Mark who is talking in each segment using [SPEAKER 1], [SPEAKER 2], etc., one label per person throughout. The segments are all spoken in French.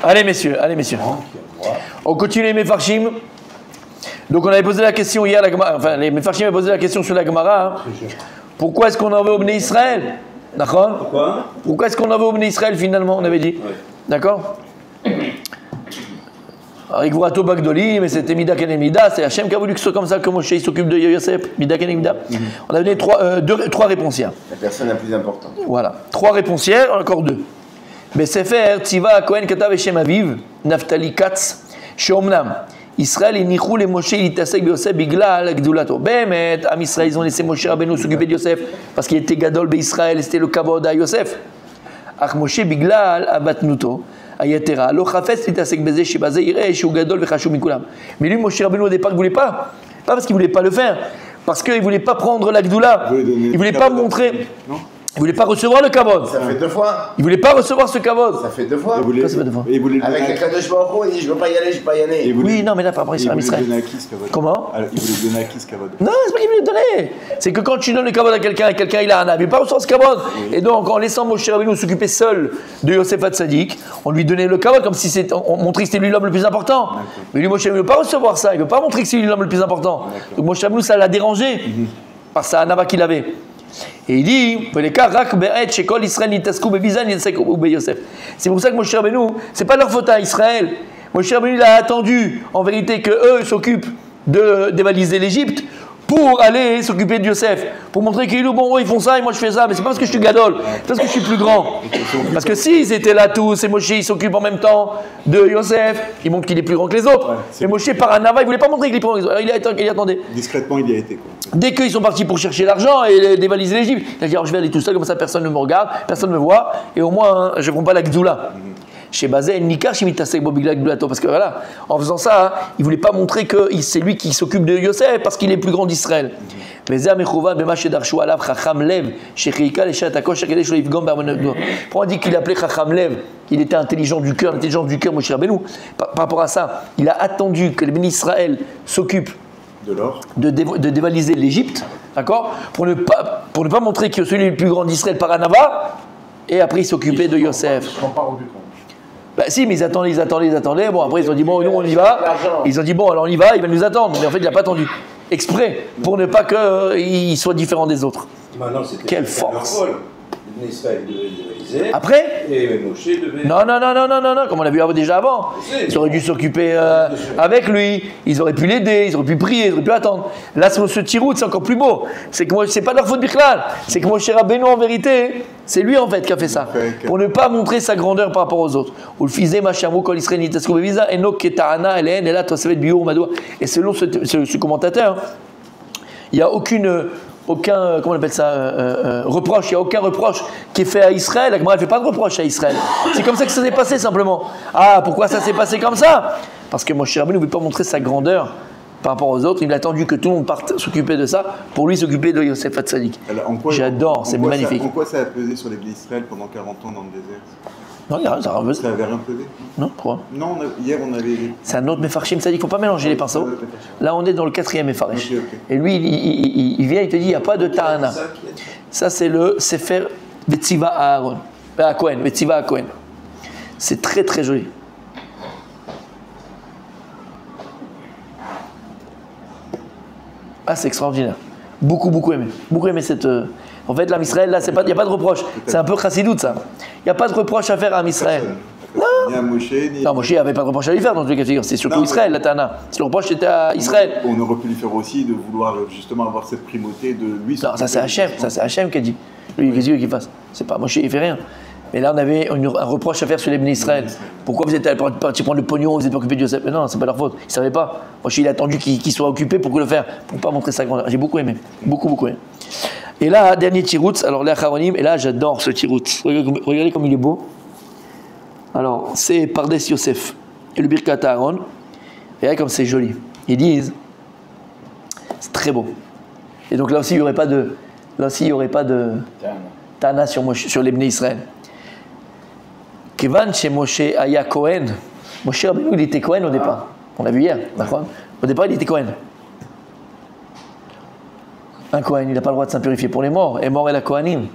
[SPEAKER 1] Allez messieurs, allez messieurs. On continue les Mefarshim. Donc on avait posé la question hier, enfin les Mefarshim avaient posé la question sur la Gemara. Pourquoi est-ce qu'on en veut au Bnei Israël? D'accord? Pourquoi est-ce qu'on en veut au Bnei Israël finalement, on avait dit? D'accord? Rigvurato Bagdoli, mais c'était Mida Kenem Mida, c'est Hachem qui a voulu que ce soit comme ça que Moshe s'occupe de Yosef, Mida Kenem Mida. On a donné trois réponsières.
[SPEAKER 2] La personne la plus importante.
[SPEAKER 1] Voilà, trois réponsières, encore deux. Mais Sefer, Tziva, Kohen, Katav et Shem Aviv, Naftali Katz, Sheomnam, Israël, et Nichou, les Moshe, il Tasek, Yosef, Biglal, Gdoulato. Bemet, Am Israël, ils ont laissé Moshe Rabbeinu s'occuper de Yosef, parce qu'il était Gadol Israël, et c'était le Kavod à Yosef. Ach Moshe, Biglal, Abatnuto. Ayatera, lo chafetz litasek beze shebazeh ireh shu gadol vechashuv mikulam. Mais lui, Moshe Rabbeinu au départ, il voulait pas parce qu'il voulait pas le faire, parce qu'il voulait pas prendre la gdoula, il voulait pas montrer, il voulait pas recevoir le kavod.
[SPEAKER 2] Ça fait deux fois.
[SPEAKER 1] Il voulait pas recevoir ce kavod.
[SPEAKER 2] Ça fait deux fois.
[SPEAKER 1] Ça fait deux fois.
[SPEAKER 2] Avec le Kadosh Baruch Hu, il dit je veux pas y aller, je veux pas y aller.
[SPEAKER 1] Oui, non, mais là, pas après, c'est un Israël. Comment?
[SPEAKER 3] Il voulait donner à qui ce kavod?
[SPEAKER 1] Non, c'est pas qu'il voulait le donner. C'est que quand tu donnes le kavod à quelqu'un et quelqu'un il a un âme, il ne veut pas recevoir ce kavod. Et donc, en laissant Moshe Rabbeinu s'occuper seul de Yosef Hatzadik, on lui donnait le kavod comme si on montrait que c'était lui l'homme le plus important. Mais lui, Moshe Rabbeinu ne veut pas recevoir ça. Il ne veut pas montrer que c'est lui l'homme le plus important. Donc, Moshe Rabbeinu, ça l'a dérangé par sa anava qu'il avait. Et il dit, c'est pour ça que Moshe Rabbeinu, c'est pas leur faute à Israël. Moshe Rabbeinu il a attendu en vérité que eux s'occupent de dévaliser l'Égypte pour aller s'occuper de Yosef, pour montrer qu'ils bon, ils font ça et moi je fais ça, mais c'est pas parce que je suis gadol, c'est parce que je suis plus grand. Parce que s'ils étaient là tous et Moshe il s'occupe en même temps de Yosef, il montre qu'il est plus grand que les autres. Mais Moshe par Anava, il voulait pas montrer qu'il est plus grand que les autres. Il attendait.
[SPEAKER 3] Discrètement, il y a été quoi.
[SPEAKER 1] Dès qu'ils sont partis pour chercher l'argent et dévaliser l'Égypte, il a dit alors je vais aller tout seul, comme ça personne ne me regarde, personne ne me voit, et au moins je ne prends pas la gdoula. Chez Bazé, Nikar, Shimitasek Bobigla Gdoulato, parce que voilà, en faisant ça, il ne voulait pas montrer que c'est lui qui s'occupe de Yosef parce qu'il est plus grand d'Israël. Mais Pourquoi on dit qu'il appelait Chacham Lev, qu'il était intelligent du cœur, Moshe Rabbeinu. Par rapport à ça, il a attendu que les bénis Israël s'occupent de dévaliser l'Égypte, d'accord, pour ne pas montrer que celui le plus grand d'Israël par Anava, et après il s'occupait de Yosef.
[SPEAKER 4] Ils ne sont pas rendus compte.
[SPEAKER 1] Bah si, mais ils attendaient. Bon, après ils ont dit bon, nous on y va. Ils ont dit bon, alors on y va, il va nous attendre. Mais en fait, il n'a pas attendu. Exprès, pour ne pas qu'il soit différent des autres. Quelle force. Après
[SPEAKER 5] et Moshe devait...
[SPEAKER 1] Non, comme on l'a vu déjà avant. Ils auraient dû s'occuper avec lui, ils auraient pu l'aider, ils auraient pu prier, ils auraient pu attendre. Là, ce tirout, c'est encore plus beau. C'est que c'est pas de leur faute Bichlal. C'est que Moshe Rabbeinu, en vérité, c'est lui en fait qui a fait ça. Pour ne pas montrer sa grandeur par rapport aux autres. Et selon ce commentateur, il n'y a aucun, comment on appelle ça, reproche, il n'y a aucun reproche qui est fait à Israël. La Gemara ne fait pas de reproche à Israël. C'est comme ça que ça s'est passé simplement. Ah, pourquoi ça s'est passé comme ça? Parce que Moshe Rabbeinu ne voulait pas montrer sa grandeur par rapport aux autres. Il a attendu que tout le monde parte s'occuper de ça pour lui s'occuper de Yosef Hatzadik. J'adore, c'est magnifique.
[SPEAKER 3] En quoi ça a pesé sur les bénis Israël pendant 40 ans dans le désert?
[SPEAKER 1] Non, il y a rien, ça a
[SPEAKER 3] Ça avait rien pesé?
[SPEAKER 1] Non, pourquoi?
[SPEAKER 3] Non, hier on avait...
[SPEAKER 1] C'est un autre Mefarshim, ça dit qu'il ne faut pas mélanger les pinceaux. Là, on est dans le 4e Mefarsh.
[SPEAKER 3] Okay.
[SPEAKER 1] Et lui, il vient, il te dit, il n'y a pas de Ta'ana. Ça, c'est le Sefer Betziva à Aaron. À Cohen, Betziva à Cohen. C'est très, très joli. Ah, c'est extraordinaire. Beaucoup aimé. Beaucoup aimé cette... En fait, l'âme Israël, là, il n'y a pas de reproche. C'est un peu chassidoute, ça. Il n'y a pas de reproche à faire à l'âme Israël.
[SPEAKER 3] Ni à Moshe, ni...
[SPEAKER 1] Non, Moshe n'avait pas de reproche à lui faire dans tous les cas de figure. C'est surtout Israël, la Tana. Si le reproche était à Israël.
[SPEAKER 3] On aurait pu lui faire aussi de vouloir justement avoir cette primauté de lui.
[SPEAKER 1] Non, ça c'est Hachem. Ça c'est Hachem qui a dit. Lui, qu'est-ce qu'il fasse? C'est pas Moshe, il fait rien. Mais là, on avait un reproche à faire sur les bénis Israël. Pourquoi vous êtes partis prendre le pognon, vous êtes occupé de Yosef? Mais non, c'est pas leur faute. Ils ne savaient pas. Moshe, il a attendu qu'il soit occupé pour le faire, pour ne pas montrer sa grandeur. J'ai beaucoup aimé. Beaucoup aimé. Et là, dernier tirout, alors les Acharonim, et là, j'adore ce tirout. Regardez comme il est beau. Alors, c'est Pardes Yosef et le Birkat Aaron. Regardez comme c'est joli. Ils disent, c'est très beau. Et donc là aussi, il n'y aurait pas de Tana sur les Bnei Israël. Kevan chez Moshe Aya Cohen. Moshe Rabbeinu, il était Cohen au départ. On l'a vu hier, d'accord? Au départ, il était Cohen. Un Kohen, il n'a pas le droit de s'impurifier pour les morts. Et mort est la Kohanim.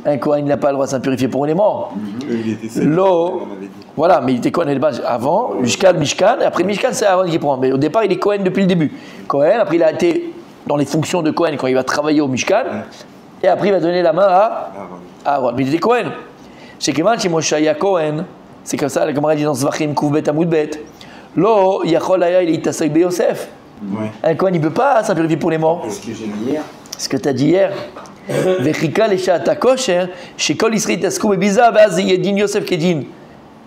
[SPEAKER 1] Un Kohen, il n'a pas le droit de s'impurifier pour les morts.
[SPEAKER 3] Il était sept,
[SPEAKER 1] L'eau,
[SPEAKER 3] on avait dit.
[SPEAKER 1] voilà, mais il était Kohen à la base avant, Mishkan, et après Mishkan, c'est Aaron qui prend. Mais au départ, il est Kohen depuis le début. Kohen, après il a été dans les fonctions de Kohen quand il va travailler au Mishkan, et après il va donner la main à Aaron. Mais il était Kohen. Chez Keman, chez Moshaya Kohen, c'est comme ça, la Gemara dit dans Zvachim, Kouvbet, Amoudbet. L'eau, Yachol Aya, il est Tassaï Be Yosef. Un Kohen, il ne peut pas s'impurifier pour les morts.
[SPEAKER 2] Ce que j'ai dit hier.
[SPEAKER 1] Ce que tu as dit hier. Vechika leshat kosher, shekol Israël taskou bebiza, vaz yedin Yosef kedin.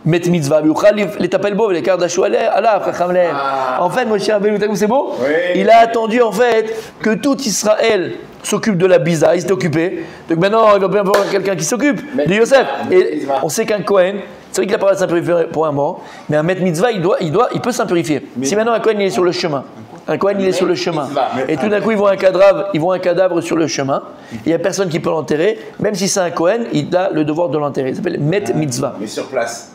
[SPEAKER 1] Met mitzvah, biuchal les tapel beau, les kardashu ala, chacham lev. En fait, Moshe Rabbeinu, c'est beau.
[SPEAKER 2] Oui.
[SPEAKER 1] Il a attendu en fait que tout Israël s'occupe de la biza, il s'est occupé. Donc maintenant, il va bien avoir quelqu'un qui s'occupe de Yosef. Et on sait qu'un Kohen, c'est vrai qu'il a pas le droit de s'impurifier pour un mort, mais un maître mitzvah, il peut s'impurifier. Si maintenant un Kohen il est sur le chemin, un Kohen il est sur le chemin, et tout d'un coup ils voient un cadavre sur le chemin, il n'y a personne qui peut l'enterrer, même si c'est un Kohen, il a le devoir de l'enterrer. Il s'appelle maître mitzvah.
[SPEAKER 2] Mais sur place.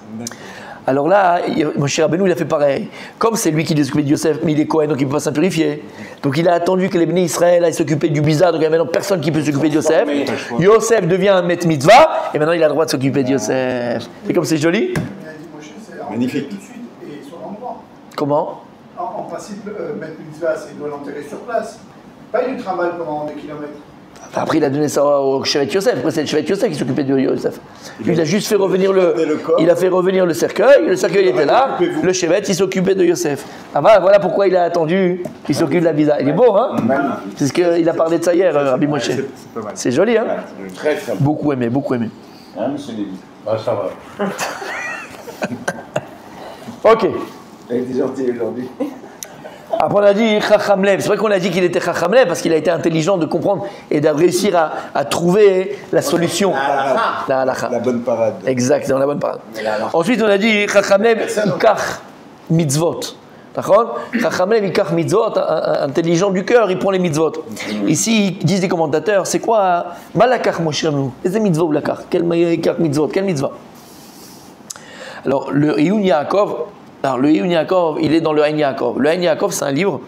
[SPEAKER 1] Alors là, Moshe Rabbeinu, il a fait pareil. Comme c'est lui qui s'occupait de Yosef, mais il est Kohen, donc il ne peut pas s'impurifier. Donc il a attendu que les bénis Israël aillent s'occuper du bizarre, donc il n'y a maintenant personne qui peut s'occuper de Yosef. Yosef devient un maître mitzvah, et maintenant il a le droit de s'occuper de Yosef. C'est comme c'est joli.
[SPEAKER 3] Magnifique.
[SPEAKER 4] Tout de suite et sur l'endroit.
[SPEAKER 1] Comment?
[SPEAKER 4] En principe, mettre une mitzvah, c'est il doit l'enterrer sur place. Pas du travail pendant des kilomètres.
[SPEAKER 1] Après, il a donné ça au Shevet Yosef. Après, c'est le Shevet Yosef qui s'occupait de Yosef. Lui, il a juste fait revenir il a fait revenir le cercueil était là. Le Shevet, il s'occupait de Yosef. Ah, voilà pourquoi il a attendu qu'il s'occupe de la visa. Il est beau, hein? C'est ce qu'il a parlé de ça hier, Rabbi Moshe.
[SPEAKER 3] C'est pas mal.
[SPEAKER 1] C'est joli, hein?
[SPEAKER 2] Très très bon.
[SPEAKER 1] Beaucoup aimé, beaucoup aimé.
[SPEAKER 2] Hein, monsieur Lévy?
[SPEAKER 5] Ah, ça va.
[SPEAKER 1] Ok.
[SPEAKER 2] Il était gentil aujourd'hui.
[SPEAKER 1] Après, on a dit Chacham Lev. C'est vrai qu'on a dit qu'il était Chacham Lev parce qu'il a été intelligent de comprendre et de réussir à trouver la solution. La halakha.
[SPEAKER 3] La bonne parade.
[SPEAKER 1] Exact, dans la bonne parade. Ensuite, on a dit Chacham Lev, Ikach mitzvot. D'accord? Chacham Lev, Ikach mitzvot, intelligent du cœur, il prend les mitzvot. Ici, disent les commentateurs, c'est quoi Malakach Moshe Rabbeinu? Quel mitzvot ou lakach? Quel mitzvot? Quel mitzvah? Alors, le Iyun Yaakov. Alors, le Iyun Yaakov, il est dans le Ein Yaakov. Le Ein Yaakov, c'est un livre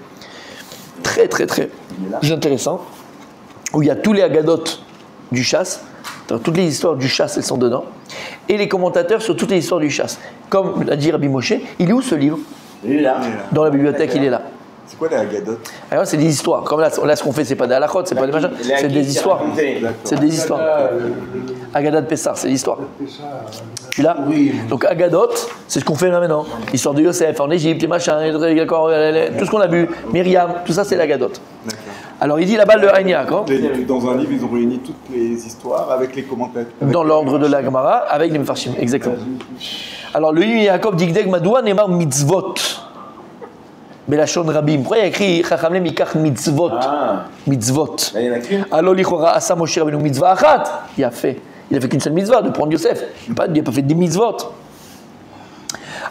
[SPEAKER 1] très, très, très intéressant, où il y a tous les Agadot du chasse, toutes les histoires du chasse, elles sont dedans, et les commentateurs sur toutes les histoires du chasse. Comme l'a dit Rabbi Moshe, il est où ce livre?
[SPEAKER 2] Il est là.
[SPEAKER 1] Dans la bibliothèque, il est là.
[SPEAKER 3] C'est quoi les Agadot?
[SPEAKER 1] Alors, c'est des histoires. Comme là, ce qu'on fait, c'est pas des halachot, c'est pas des machins, c'est des histoires. C'est des histoires. Agadat Pessar, c'est l'histoire. Tu l'as? Oui. Donc Agadot, c'est ce qu'on fait là maintenant. L'histoire de Yosef en Égypte, les machins, tout ce qu'on a vu, Myriam, tout ça c'est l'Agadot. Alors il dit là-bas le Ein Yaakov.
[SPEAKER 3] Dans un livre, ils ont réuni toutes les histoires avec les commentaires.
[SPEAKER 1] Dans l'ordre de la Gemara, avec les Mefarshim, exactement. Alors le Ein Yaakov dit Gdeg Madoua Neymar Mitzvot. Belachon Rabim. Pourquoi il y a écrit Chacham Lev Ikach Mitzvot? Mitzvot.
[SPEAKER 2] Il y en a qu'une.
[SPEAKER 1] Alors l'Ichora Asa Moshe Rabbeinu Mitzvah Achat. Il a fait qu'une seule mitzvah, de prendre Yosef. Il n'a pas fait des mitzvot.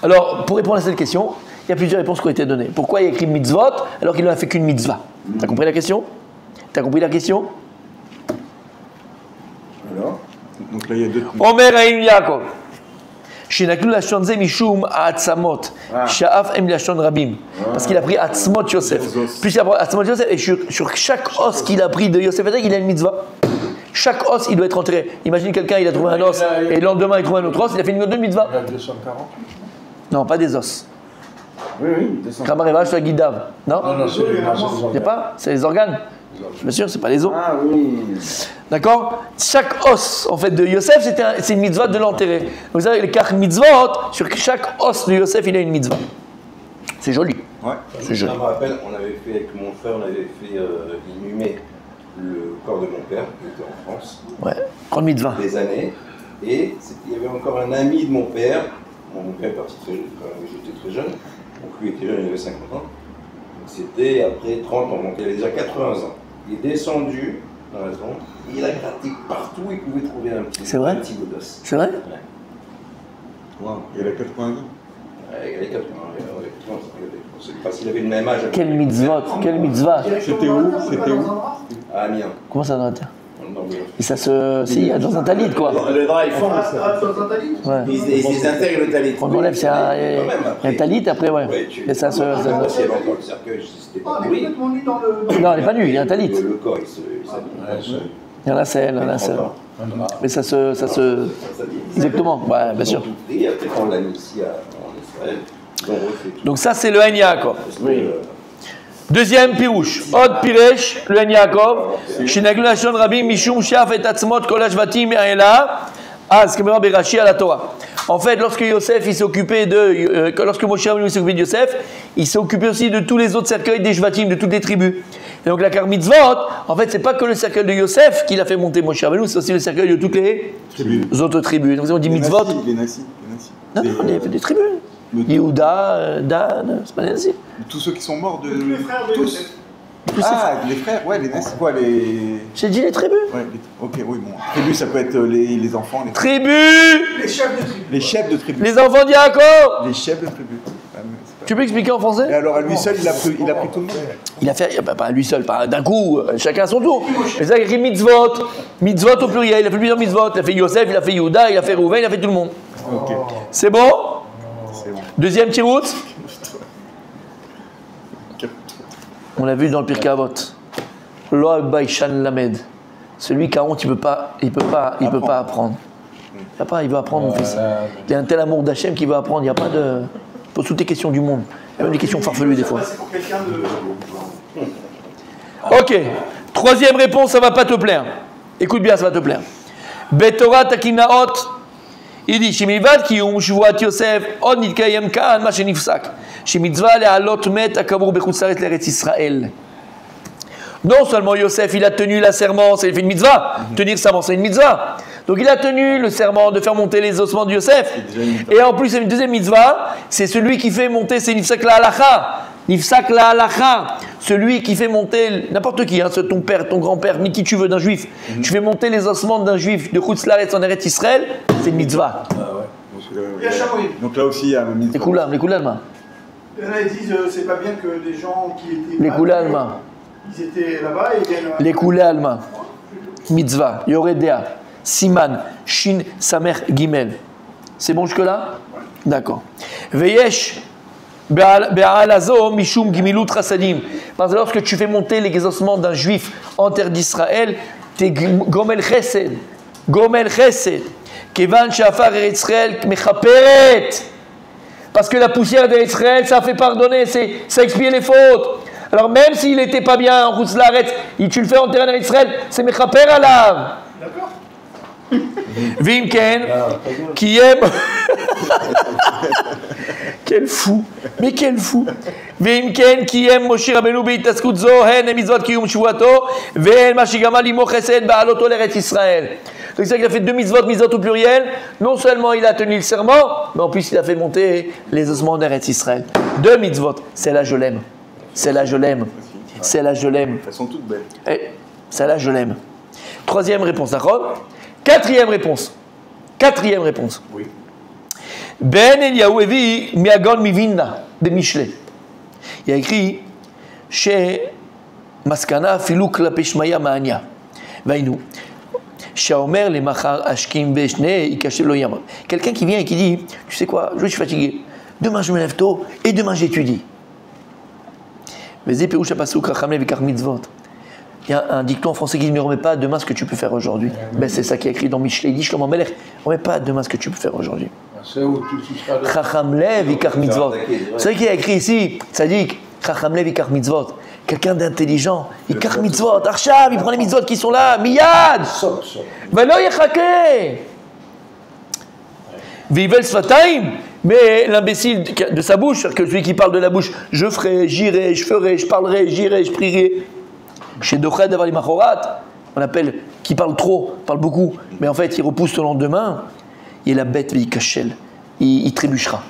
[SPEAKER 1] Alors, pour répondre à cette question, il y a plusieurs réponses qui ont été données. Pourquoi il y a écrit mitzvot alors qu'il n'a fait qu'une mitzvah? T'as compris la question?
[SPEAKER 2] Alors?
[SPEAKER 3] Donc là, il y a deux.
[SPEAKER 1] Omer Ein Yaakov. Shenaklu lashon ze mishum ha'atzamot. Sha'af em lashon rabim. Parce qu'il a pris atzmot Yosef. Puis il a pris atzmot Yosef et sur chaque os qu'il a pris de Yosef, il a une mitzvah. Chaque os, il doit être enterré. Imagine quelqu'un, il a trouvé un os et le lendemain, il trouve un autre os, il a fait une autre mitzvah.
[SPEAKER 5] Il a 240.
[SPEAKER 1] Non, pas des os.
[SPEAKER 2] Oui, 200.
[SPEAKER 1] Kamareva, je suis à Guidav. Non?
[SPEAKER 5] Non, c'est les
[SPEAKER 1] Il n'y a pas? C'est les organes. Bien sûr, c'est pas les os.
[SPEAKER 2] Ah oui.
[SPEAKER 1] D'accord? Chaque os, en fait, de Yosef, c'est une mitzvah de l'enterrer. Vous savez, les quatre mitzvot, sur chaque os de Yosef, il a une mitzvah. C'est joli.
[SPEAKER 3] Ouais.
[SPEAKER 1] C'est joli.
[SPEAKER 6] Je me rappelle, on avait fait avec mon frère, on avait fait inhumer le corps de mon père, qui était en France,
[SPEAKER 1] Ouais, grande mitzvah.
[SPEAKER 6] des années. Et il y avait encore un ami de mon père. Mon père est parti très jeune, quand j'étais très jeune. Donc lui était jeune, il avait 50 ans. Donc c'était après 30 ans, donc il avait déjà 80 ans. Il est descendu dans la tombe, il a gratté partout, il pouvait trouver un petit bout d'os.
[SPEAKER 1] C'est vrai?
[SPEAKER 3] Wow. Il a 80 ans.
[SPEAKER 6] Il avait 80 ans, parce qu'il avait le même âge.
[SPEAKER 1] Quel mitzvah?
[SPEAKER 3] C'était où?
[SPEAKER 6] À Amiens.
[SPEAKER 1] Comment ça dans la terre?
[SPEAKER 6] Dans le
[SPEAKER 1] Et ça se. Si, dans un talit, quoi.
[SPEAKER 2] Le drap, ils font.
[SPEAKER 4] Dans un talit.
[SPEAKER 1] Ouais.
[SPEAKER 2] Ils intègrent le talit.
[SPEAKER 1] On enlève, c'est un talit, après, ouais. Et ça se.
[SPEAKER 6] Si elle a encore le cercueil, c'était
[SPEAKER 4] Ah,
[SPEAKER 6] pas
[SPEAKER 4] on est
[SPEAKER 6] oui.
[SPEAKER 4] complètement nu dans le.
[SPEAKER 1] Non, elle n'est pas nue, il y a un talit.
[SPEAKER 6] Le corps, il s'habille.
[SPEAKER 1] Il y en a celle, il y en a celle. Mais ça se. Exactement, ouais, bien sûr.
[SPEAKER 6] Et après, quand on l'a mis ici en Israël, on refait tout.
[SPEAKER 1] Donc ça, c'est le Hein Yaakov.
[SPEAKER 6] Parce que,
[SPEAKER 1] Deuxième pirouche. Od Piresh, le Hein Yaakov. Shinaglu Lashon Rabim Mishum Shaf et Atzmot Kol Hashvatim Ela. Az Kemera Berashi à la Torah. En fait, lorsque Yosef il s'est occupé de, lorsque Moshe Rabbeinu s'est occupé de Yosef, il s'est occupé aussi de tous les autres cercueils des Shvatim, de toutes les tribus. Et donc la Kar Mitzvot, en fait, c'est pas que le cercueil de Yosef qui l'a fait monter Moshe Rabbeinu, c'est aussi le cercueil de toutes les autres tribus. Donc on dit Mitzvot.
[SPEAKER 3] Les Nassi.
[SPEAKER 1] Non, des tribus. Yehuda, Dan, c'est pas des Nassi.
[SPEAKER 3] Tous ceux qui sont morts de.
[SPEAKER 4] Tous les frères de Yosef.
[SPEAKER 3] Ah, les frères, ouais, les Nassi, quoi, les.
[SPEAKER 1] J'ai dit les tribus.
[SPEAKER 3] Ouais, ok, oui, bon. Tribus, ça peut être les enfants, les
[SPEAKER 1] Tribus.
[SPEAKER 4] Les chefs de tribu.
[SPEAKER 3] Les chefs de tribu.
[SPEAKER 1] Les enfants de Yaakov.
[SPEAKER 3] Les chefs de tribu. Ah, mais c'est pas-
[SPEAKER 1] Tu peux expliquer en
[SPEAKER 3] Et
[SPEAKER 1] français?
[SPEAKER 3] alors, à lui seul, il a pris tout le monde.
[SPEAKER 1] Il a fait, pas lui seul, pas d'un coup, chacun à son tour. Mais ça, il a écrit mitzvot. Mitzvot au pluriel, il a fait plusieurs mitzvot. Il a fait Yosef, il a fait Yehuda, il a fait Rouven, il a fait tout le monde.
[SPEAKER 3] Ok,
[SPEAKER 1] C'est bon?
[SPEAKER 3] c'est bon.
[SPEAKER 1] Deuxième tirout. On l'a vu dans le Pirkei Avot. Lo Baishan Lamed. Celui qui a honte, il peut pas apprendre. Papa, il veut apprendre, mon fils. Il a un tel amour d'Hachem qu'il veut apprendre. Il n'y a pas de. Pose toutes les questions du monde. Il y a même des questions farfelues des fois.
[SPEAKER 4] C'est pour quelqu'un de.
[SPEAKER 1] Ok. Troisième réponse, ça va pas te plaire. Écoute bien, ça va te plaire. Betorah Takinaot. Il dit, Shemivad Kiyum Shvuat Yosef Od Nitkayem Kan Ma Shenifsak. Shemitzvah Le'alot Met Akamur Bechutz Laaretz L'Eretz Israël. Non seulement Yosef, il a tenu la serment, c'est une mitzvah. Tenir serment, c'est une mitzvah. Donc il a tenu le serment de faire monter les ossements de Yosef. Et en plus, c'est une deuxième mitzvah, c'est celui qui fait monter, c'est Nifsak la halacha. Nifsak la halacha. Celui qui fait monter, n'importe qui, hein, ton père, ton grand-père, ni qui tu veux, d'un juif. Tu fais monter les ossements d'un juif de Chutz Laaretz en Eretz Israël, c'est une mitzvah.
[SPEAKER 4] Il y a Chamoïd.
[SPEAKER 3] Donc là aussi, il y a un même
[SPEAKER 1] Les koulam,
[SPEAKER 4] Il y en a, ils disent c'est pas bien que les gens qui étaient.
[SPEAKER 1] les koulam,
[SPEAKER 4] Ils étaient là-bas et ils viennent.
[SPEAKER 1] les koulam. Mitzvah, Yoredea, Siman, Shin, Samer, Gimel. C'est bon jusque-là? D'accord. Veyesh, Be'alazo, Mishum, Gimilut, Rasadim. Parce que lorsque tu fais monter les ossements d'un juif en terre d'Israël, t'es Gomel Chesed. Gomel Chesed. Kevan, Shafar, Eretz Israël, Mechaperet. Parce que la poussière d'Eretz Israël, ça fait pardonner, ça expie les fautes. Alors même s'il n'était pas bien en Chutz Laaretz, tu le fais en terre d'Eretz Israël, c'est Mechaper alav.
[SPEAKER 4] D'accord.
[SPEAKER 1] Vimken, qui aime. Quel fou, mais quel fou. Vimken, qui aime Moshe Rabbeinu beitaskut zo, hen mitzvot kiyum shvuato, ve'en ma shigama limo chesed ba'aloto l'Eretz Israël. Donc c'est ça qu'il a fait deux mitzvot au pluriel. Non seulement il a tenu le serment, mais en plus il a fait monter les ossements d'Eretz Israël. Deux mitzvot, celle-là je l'aime. Celle-là je l'aime. Celle-là je l'aime.
[SPEAKER 3] Elles sont toutes belles.
[SPEAKER 1] Celle-là je l'aime. Troisième réponse, d'accord? Quatrième réponse. Quatrième réponse.
[SPEAKER 3] Oui.
[SPEAKER 1] Ben Eliyahu Evi Miagon Mivinna de Mishle. Il a écrit chez Maskana Filou Klape Shmaya Ma'ania. Vainu. Shaomer les Machar Ashkim Beshne Ikache Lo Yamar. Quelqu'un qui vient et qui dit, tu sais quoi, je suis fatigué. Demain je me lève tôt et demain j'étudie. Vezé Peroucha Pasuk Rachamle Vikar Mitzvot. Il y a un dicton en français qui dit ne remets pas demain ce que tu peux faire aujourd'hui. Ben, c'est ça qui est écrit dans Mishlei. Il dit Shlomo Melech, remets pas demain ce que tu peux faire aujourd'hui. Chacham Lev Ikar Mitzvot. C'est ce qui est écrit ici. Ça dit Chacham Lev Ikar Mitzvot. Quelqu'un d'intelligent. Ikar Mitzvot. Arsham, il prend les mitzvot qui sont là. Miyad. Velo Yechake. Vivel Sfataim. Mais l'imbécile de sa bouche, que celui qui parle de la bouche, je ferai, j'irai, je ferai, je parlerai, j'irai, je prierai. Chez Doched Avar Machorat, on appelle qui parle trop, parle beaucoup, mais en fait il repousse le lendemain, et la bête Vikachel, il trébuchera.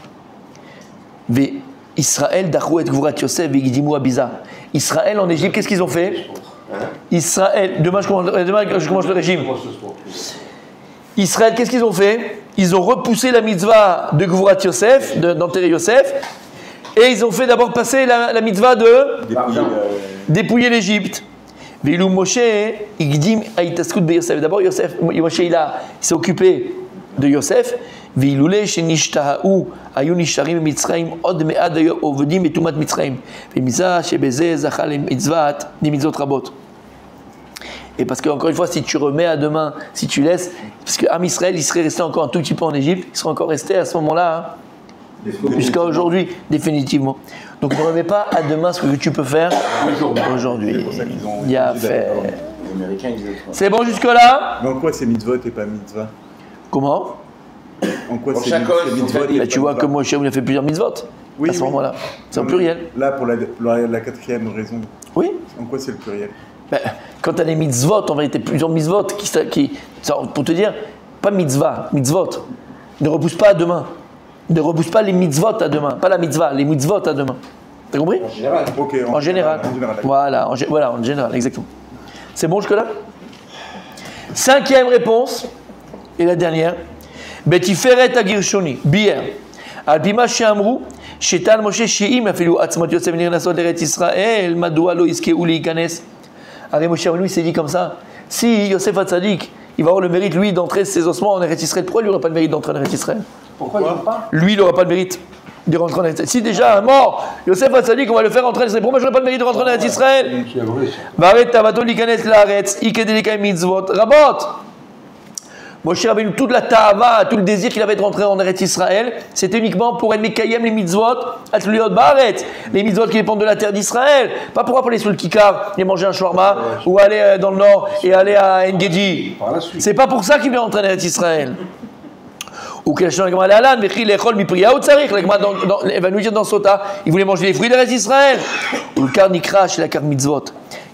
[SPEAKER 1] Israël Dachou et Gvurat Yosef Vigdimu Abiza. Israël en Égypte, qu'est-ce qu'ils ont fait? Israël, demain je commence le régime. Israël, qu'est-ce qu'ils ont fait? Ils ont repoussé la mitzvah de Gvurat Yosef, d'enterrer Yosef, et ils ont fait d'abord passer la mitzvah de dépouiller l'Égypte. Veilou Moshe, Igdim Aïtaskut be Yosef. D'abord, Moshe, il s'est occupé de Yosef. Veiloulé chez Nishtahou, Ayou Nisharim Mitzraim, Od Mead Ovedim et Tumat Mitzraim. Vemisa chez Bezé, Zachal Mitzvat, ni Mitzot Rabot. Et parce qu'encore une fois, si tu remets à demain, si tu laisses, parce qu'Am Israël, il serait resté encore un tout petit peu en Égypte, il serait encore resté à ce moment-là, hein, jusqu'à aujourd'hui, définitivement. Donc ne remets pas à demain ce que tu peux faire aujourd'hui. Il y a fait.
[SPEAKER 3] Les Américains, ils disent.
[SPEAKER 1] C'est bon jusque-là?
[SPEAKER 3] Mais en quoi c'est mitzvot et pas mitzvah?
[SPEAKER 1] Comment?
[SPEAKER 3] En quoi
[SPEAKER 2] Pour
[SPEAKER 3] c'est
[SPEAKER 2] chaque cause,
[SPEAKER 3] mitzvot et
[SPEAKER 1] Bah,
[SPEAKER 3] pas
[SPEAKER 1] tu vois
[SPEAKER 3] mitzvah?
[SPEAKER 1] que Moshe, il a fait plusieurs mitzvot
[SPEAKER 3] Oui,
[SPEAKER 1] à ce
[SPEAKER 3] oui.
[SPEAKER 1] moment-là. C'est au
[SPEAKER 3] Non,
[SPEAKER 1] pluriel.
[SPEAKER 3] Là, pour la quatrième raison.
[SPEAKER 1] Oui.
[SPEAKER 3] En quoi c'est le pluriel?
[SPEAKER 1] Ben, quand tu as des mitzvot, en vérité, plusieurs mitzvot, pour te dire, pas mitzvah, mitzvot. Ne repousse pas à demain. Ne repousse pas les mitzvot à demain. Pas la mitzvah, les mitzvot à demain. T'as compris?
[SPEAKER 6] En général.
[SPEAKER 3] Ok,
[SPEAKER 1] En général.
[SPEAKER 3] d'accord.
[SPEAKER 1] Voilà, en général, exactement. C'est bon jusque-là? Cinquième réponse, et la dernière. Betiferet agirshoni, bière. Al-Pima Shamru, Shetan Moshe Sheim, Afilu Atzmot Yosef Nirnasot Eret Israël, Madoua Lo Iskeu Ikanes. Allez, Moshe Rabbeinu, il s'est dit comme ça. Si Yosef Hatzadik, il va avoir le mérite, lui, d'entrer ses ossements en Eretz Israël, pourquoi lui, il n'aura pas le mérite d'entrer en Eretz Israël?
[SPEAKER 5] Pourquoi il ne pas?
[SPEAKER 1] Lui, il n'aura pas le mérite de rentrer en Eretz Israël. Si déjà, mort, Yosef Hatzadik, on va le faire rentrer en Eretz Israël. Pourquoi moi, je n'aurai pas le mérite de rentrer en Eretz Israël?
[SPEAKER 5] C'est vrai, ça.
[SPEAKER 1] Baret Tavato Likanes Laaretz, Ikedelika Mitzvot, Rabot. Moshe Rabbeinu, toute la ta'ava, tout le désir qu'il avait de rentrer en Eretz Israël, c'était uniquement pour être Mekayem les mitzvot, Atzluyot Baaretz, les mitzvot qui dépendent de la terre d'Israël. Pas pour aller sur le kikar et manger un shawarma, ou aller dans le nord et aller à En-Gedi.
[SPEAKER 5] Par la suite.
[SPEAKER 1] C'est pas pour ça qu'il veut rentrer en Eretz Israël. Ou que la Gemara Alan, Mechi Lechol Mipriya ou Tsarik, la Gemara va nous dire dans Sota, il voulait manger les fruits d'Eretz Israël. Ou le kar nikra chez la kar mitzvot.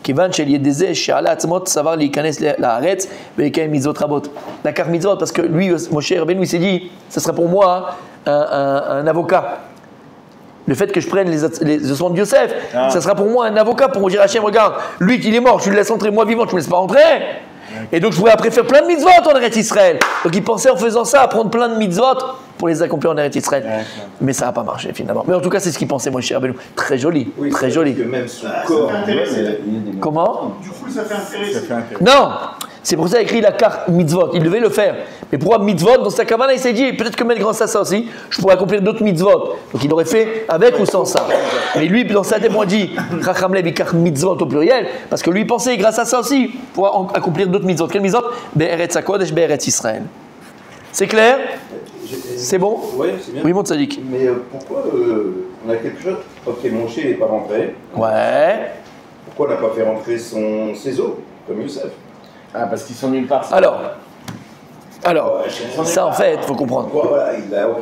[SPEAKER 1] Kevin shel yedeze she'ala atzmot savar likanes laaretz ve'ekayem mitzvot rabot. La kar mitzvot, parce que lui, Moshe Rabbeinu, il s'est dit, ça serait pour moi un avocat. Le fait que je prenne les ossements de Yosef, ça sera pour moi un avocat pour me dire Hachem, regarde, lui il est mort, tu le laisses entrer, moi vivant, tu ne me laisses pas entrer. Et donc je pourrais après faire plein de mitzvot en Eretz Israël. Donc il pensait en faisant ça à prendre plein de mitzvot pour les accomplir en Eretz Israël. Mais ça n'a pas marché finalement. Mais en tout cas, c'est ce qu'il pensait Moshe Rabbeinu. Très joli,
[SPEAKER 6] Oui,
[SPEAKER 1] très
[SPEAKER 6] c'est
[SPEAKER 1] joli.
[SPEAKER 6] Que même son
[SPEAKER 4] Ça
[SPEAKER 6] corps.
[SPEAKER 4] fait intéresser.
[SPEAKER 1] Comment?
[SPEAKER 4] Du coup, ça fait intéresser.
[SPEAKER 1] Non, c'est pour ça qu'il a écrit la carte mitzvot. Il devait le faire. Mais pourquoi mitzvot? Dans sa kavana, il s'est dit peut-être que même grâce à ça aussi, je pourrais accomplir d'autres mitzvot. Donc il aurait fait avec ou sans ça. Mais lui, dans sa tête, on dit Chacham Lev ikar mitzvot au pluriel, parce que lui il pensait grâce à ça aussi pour accomplir d'autres mitzvot. Quel mitzvot? Be'eretz HaKodesh, Be'eretz Israël. C'est clair? C'est bon?
[SPEAKER 6] Oui, c'est bien.
[SPEAKER 1] Oui, mon tzaddik.
[SPEAKER 6] Mais pourquoi on a quelque chose? Ok, Moshe n'est pas rentré.
[SPEAKER 1] Ouais.
[SPEAKER 6] Pourquoi on n'a pas fait rentrer ses os, comme Youssef?
[SPEAKER 2] Ah, parce qu'ils sont nulle part.
[SPEAKER 1] Alors, ça en fait, il faut comprendre.
[SPEAKER 6] Voilà,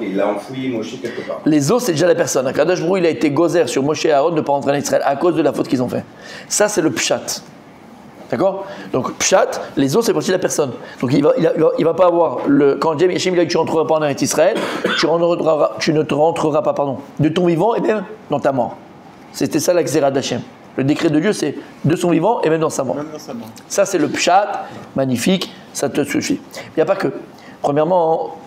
[SPEAKER 6] il a enfoui Moshe quelque part.
[SPEAKER 1] Les os, c'est déjà la personne. Akadosh Baruch Hu, il a été gozer sur Moshe et Aaron de ne pas rentrer en Israël à cause de la faute qu'ils ont fait. Ça, c'est le pshat. D'accord? Donc, pshat, les os, c'est partie de la personne. Donc, il va pas avoir quand Hachem il a dit tu ne rentreras pas en Israël, tu ne te rentreras pas, de ton vivant et même dans ta mort. C'était ça la xéra d'Hachem. Le décret de Dieu, c'est de son vivant et même dans sa mort. Ça, c'est le pshat, magnifique, ça te suffit. Il n'y a pas que. Premièrement,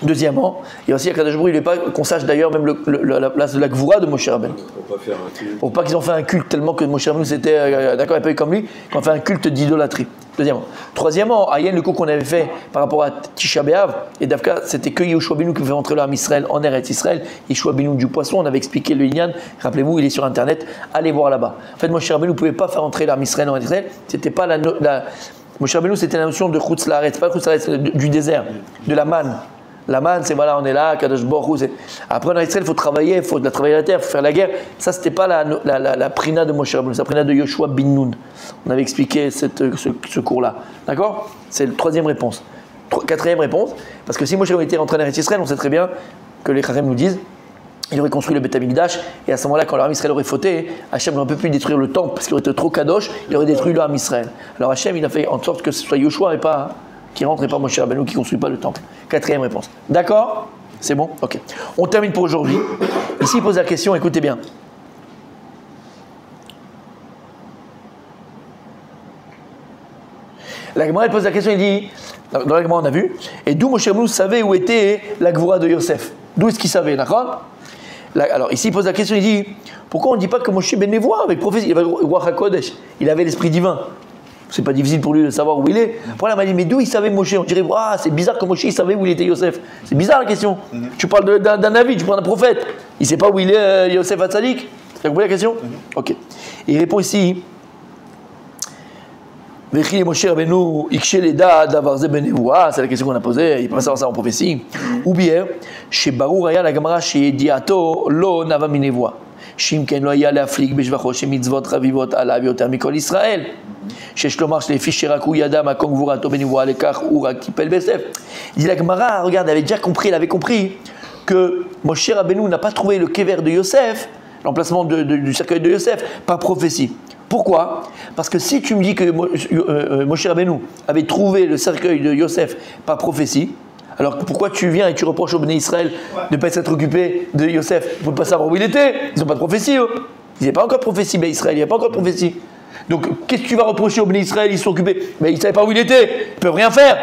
[SPEAKER 1] deuxièmement, il y a aussi Akadosh Baruch Hu, il ne veut pas qu'on sache d'ailleurs même la place de la Gvoura de Moshe Rabbeinu.
[SPEAKER 6] Pour pas faire un culte.
[SPEAKER 1] Pour pas qu'ils ont fait un culte tellement que Moshe Rabbeinu c'était d'accord, il n'y a pas eu comme lui, qu'on a fait un culte d'idolâtrie. Deuxièmement. Troisièmement, à Yen, le coup qu'on avait fait par rapport à Tisha B'Av et Davka, c'était que Yehoshua Benu qui fait rentrer l'âme Israël en Eretz Israël. Yehoshua Benu du poisson, on avait expliqué le Inyan. Rappelez-vous, il est sur internet, allez voir là-bas. En fait, Moshe Rabbeinu ne pouvait pas faire rentrer l'âme Israël en Israël, c'était pas Moshe Rabbeinu, c'était la notion de Chutz Laaretz, pas Chutz Laaretz, du désert, de la manne. La manne, c'est voilà, on est là, Kadosh Baruch Hu. Après, en Israël, il faut travailler, il faut travailler la terre, il faut faire la guerre. Ça, c'était pas la prina de Moshe Rabbeinu, c'est la prina de Yoshua bin Nun. On avait expliqué ce cours-là. D'accord? C'est la troisième réponse. Quatrième réponse, parce que si Moshe Rabbeinu était rentré en Israël, on sait très bien que les Chachamim nous disent il aurait construit le Beth Amikdash, et à ce moment-là, quand l'âme Israël aurait fauté, Hachem n'aurait pas pu détruire le temple, parce qu'il aurait été trop kadosh, il aurait détruit l'âme Israël. Alors Hachem, il a fait en sorte que ce soit Yoshua et pas qui rentre et pas Moshe Rabbeinu qui ne construit pas le temple. Quatrième réponse. D'accord? C'est bon? Ok. On termine pour aujourd'hui. Ici, il pose la question, écoutez bien. La Gemara, elle pose la question, il dit, dans la Gemara, on a vu, et d'où Moshe Rabbeinu savait où était la Gvoura de Yosef? D'où est-ce qu'il savait, d'accord? Là, alors ici, il pose la question, il dit, pourquoi on ne dit pas que Moshe ben Nevoa avec prophétie, il avait le Ruach HaKodesh, il avait l'esprit divin. C'est pas difficile pour lui de savoir où il est. Après, il m'a dit, mais d'où il savait Moshe? On dirait, ah, c'est bizarre que Moshe il savait où il était Yosef. C'est bizarre la question. Tu parles d'un avis, tu parles d'un prophète. Il ne sait pas où il est Yosef Hatzadik. Tu as compris la question? Ok. Et il répond ici, c'est la question qu'on a posée, il peut pas savoir ça en prophétie. Ou bien, chez Barou Raya la Gamara, chez Diato, lo Nava Minevoa. Shimken lo Aya Laflik, Bejvacho, chez Mitzvot, Ravivot, Alav, Yoter Mikol Israël. Chez Shlomar, chez les fiches, chez Rakou, Yadam, Akong, Vurato, Benevoa, Lekar, Urak, Kipel, Besef. Il dit la Gamara, regarde, elle avait déjà compris, elle avait compris que Moshe Rabbeinu n'a pas trouvé le kever de Yosef, l'emplacement du cercueil de Yosef, par prophétie. Pourquoi? Parce que si tu me dis que Moshe Rabbeinu avait trouvé le cercueil de Yosef par prophétie, alors pourquoi tu viens et tu reproches aux Bnei Israël de ne pas s'être occupé de Yosef? Ils ne peuvent pas savoir où il était, ils n'ont pas de prophétie. Ils n'avaient pas encore de prophétie, Bnei Israël, il n'y a pas encore de prophétie. Donc qu'est-ce que tu vas reprocher aux Bnei Israël? Ils sont occupés, mais ils ne savaient pas où il était, ils ne peuvent rien faire.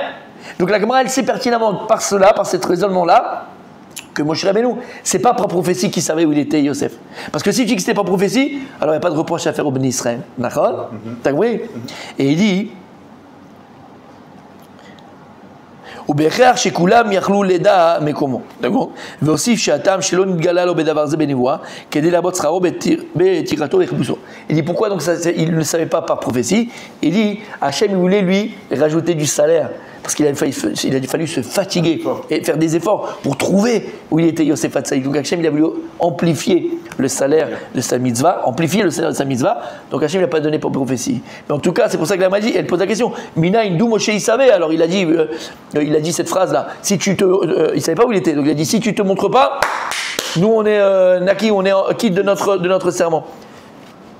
[SPEAKER 1] Donc la Gemara, elle sait pertinemment par cela, par cet raisonnement-là, que Moshe Rabbeinu, c'est pas par prophétie qu'il savait où il était Yosef. Parce que si tu dis que c'était pas prophétie, alors il n'y a pas de reproche à faire au Béni Israël. D'accord? T'as compris? Et il dit ובהכרח שכולם יכלו לדע מקומו. והוסיף שהטעם שלא נתגלה לו בדבר זה בנבואה, כדי להרבות שכרו בטירתו וכיבוסו. Il dit pourquoi donc ça, il ne le savait pas par prophétie? Il dit Hachem voulait lui rajouter du salaire. Parce qu'il a fallu se fatiguer et faire des efforts pour trouver où il était Yosef Hatzadik. Donc Hachem il a voulu amplifier le salaire de sa mitzvah, amplifier le salaire de sa mitzvah. Donc Hachem ne l'a pas donné pour prophétie. Mais en tout cas, c'est pour ça que la magie, elle pose la question. Mina, d'où Moshe il savait? Alors il a dit cette phrase-là. Si tu te, il savait pas où il était. Donc il a dit si tu te montres pas, nous on est naki, on est quitte de notre serment.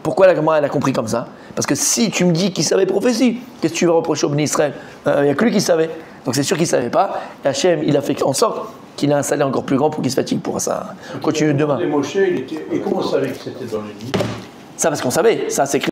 [SPEAKER 1] Pourquoi la Gemara elle a compris comme ça? Parce que si tu me dis qu'il savait prophétie, qu'est-ce que tu vas reprocher au Bnei Israël? Il n'y a que lui qui savait. Donc c'est sûr qu'il ne savait pas. Et Hachem, il a fait en sorte qu'il a un salaire encore plus grand pour qu'il se fatigue pour ça. Continue demain.
[SPEAKER 5] Et Moshe, et comment on savait que c'était dans les livres?
[SPEAKER 1] Ça parce qu'on savait. Ça c'est écrit.